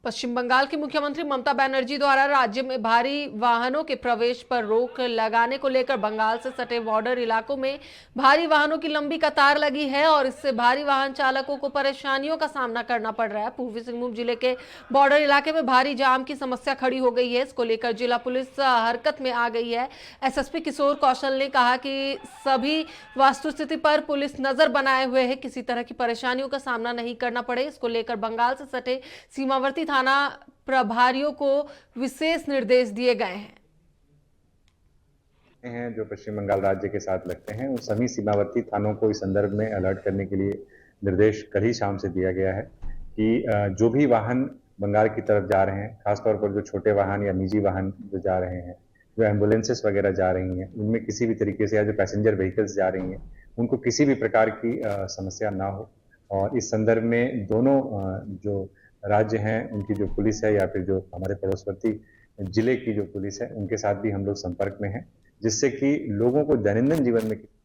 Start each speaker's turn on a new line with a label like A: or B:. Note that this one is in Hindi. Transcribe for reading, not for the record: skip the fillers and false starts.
A: पश्चिम बंगाल की मुख्यमंत्री ममता बनर्जी द्वारा राज्य में भारी वाहनों के प्रवेश पर रोक लगाने को लेकर बंगाल से सटे बॉर्डर इलाकों में भारी वाहनों की लंबी कतार लगी है और इससे भारी वाहन चालकों को परेशानियों का सामना करना पड़ रहा है। पूर्वी सिंहभूम जिले के बॉर्डर इलाके में भारी जाम की समस्या खड़ी हो गई है। इसको लेकर जिला पुलिस हरकत में आ गई है। एसएसपी किशोर कौशल ने कहा कि सभी वस्तुस्थिति पर पुलिस नजर बनाए हुए है, किसी तरह की परेशानियों का सामना नहीं करना पड़े। इसको लेकर बंगाल से सटे सीमावर्ती थाना प्रभारियों को विशेष निर्देश दिए गए
B: हैं जो पश्चिम बंगाल राज्य के साथ लगते हैं, उन सभी सीमावर्ती थानों को इस संदर्भ में अलर्ट करने के लिए निर्देश कल ही शाम से दिया गया है कि जो भी वाहन बंगाल की तरफ जा रहे हैं, खासतौर पर जो छोटे वाहन या निजी वाहन जो जा रहे हैं, जो एम्बुलेंसेस वगैरह जा रही हैं, उनमें किसी भी तरीके से या जो पैसेंजर व्हीकल्स जा रही हैं, उनको किसी भी प्रकार की समस्या ना हो। और इस संदर्भ में दोनों जो राज्य हैं, उनकी जो पुलिस है या फिर जो हमारे पड़ोसवर्ती जिले की जो पुलिस है, उनके साथ भी हम लोग संपर्क में हैं, जिससे कि लोगों को दैनंदिन जीवन में